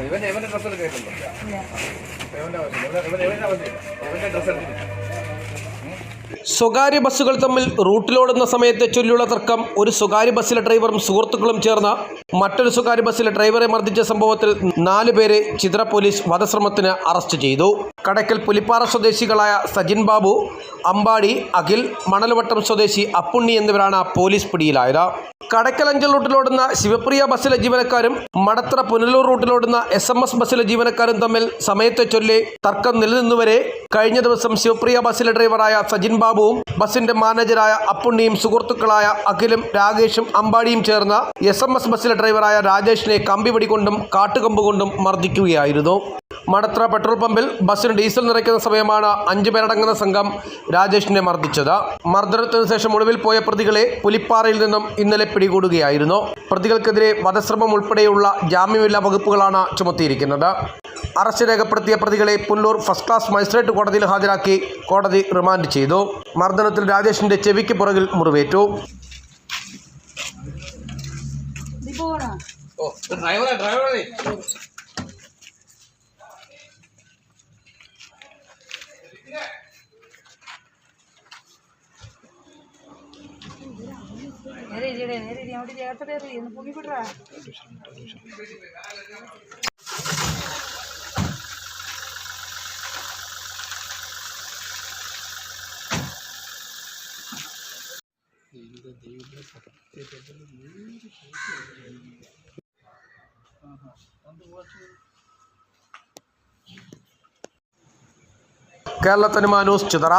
ഇവന്റെ ഡ്രസ്സൊക്കെ കേട്ടുണ്ടോ? ഇവന്റെ ഡ്രസ്സ് സ്വകാര്യ ബസ്സുകൾ തമ്മിൽ റൂട്ടിലോടുന്ന സമയത്തെ ചൊല്ലിയുള്ള തർക്കം ഒരു സ്വകാര്യ ബസ്സിലെ ഡ്രൈവറും സുഹൃത്തുക്കളും ചേർന്ന് മറ്റൊരു സ്വകാര്യ ബസ്സിലെ ഡ്രൈവറെ മർദ്ദിച്ച സംഭവത്തിൽ 4 പേരെ ചിത്ര പോലീസ് വധശ്രമത്തിന് അറസ്റ്റ് ചെയ്തു. കടയ്ക്കൽ പുലിപ്പാറ സ്വദേശികളായ സജിൻ ബാബു, അമ്പാടി അഖിൽ, മണൽവട്ടം സ്വദേശി അപ്പുണ്ണി എന്നിവരാണ് പോലീസ് പിടിയിലായത്. കടയ്ക്കൽ അഞ്ചൽ റൂട്ടിലോടുന്ന ശിവപ്രിയ ബസ്സിലെ ജീവനക്കാരും മടത്തറ പുനലൂർ റൂട്ടിലോടുന്ന SMS ബസ്സിലെ ജീവനക്കാരും തമ്മിൽ സമയത്തെ ചൊല്ലി തർക്കം നിലനിന്നുവരെ കഴിഞ്ഞ ദിവസം ശിവപ്രിയ ബസ്സിലെ ഡ്രൈവറായ സജിൻ ബാബുവും ബസിന്റെ മാനേജറായ അപ്പുണ്ണിയും സുഹൃത്തുക്കളായ അഖിലും രാകേഷും അമ്പാടിയും ചേർന്ന് SMS ബസ്സിലെ ഡ്രൈവറായ രാജേഷിനെ കമ്പിവടി കൊണ്ടും കാട്ടുകമ്പ് കൊണ്ടും മർദ്ദിക്കുകയായിരുന്നു. മടത്തറ പെട്രോൾ പമ്പിൽ ബസ്സിന് ഡീസൽ നിറയ്ക്കുന്ന സമയമാണ് 5 പേരടങ്ങുന്ന സംഘം രാജേഷിനെ മർദ്ദിച്ചത്. മർദ്ദനത്തിനു ശേഷം ഒളിവിൽ പോയ പ്രതികളെ പുലിപ്പാറയിൽ നിന്നും ഇന്നലെ പിടികൂടുകയായിരുന്നു. പ്രതികൾക്കെതിരെ വധശ്രമം ഉൾപ്പെടെയുള്ള ജാമ്യമില്ലാ വകുപ്പുകളാണ് ചുമത്തിയിരിക്കുന്നത്. അറസ്റ്റ് രേഖപ്പെടുത്തിയ പ്രതികളെ പുല്ലൂർ ഫസ്റ്റ് ക്ലാസ് മജിസ്ട്രേറ്റ് കോടതിയിൽ ഹാജരാക്കി കോടതി റിമാൻഡ് ചെയ്തു. മർദ്ദനത്തിൽ രാജേഷിന്റെ ചെവിക്ക് പുറകിൽ മുറിവേറ്റു. കേരള തനിമ ന്യൂസ് ചിതറ.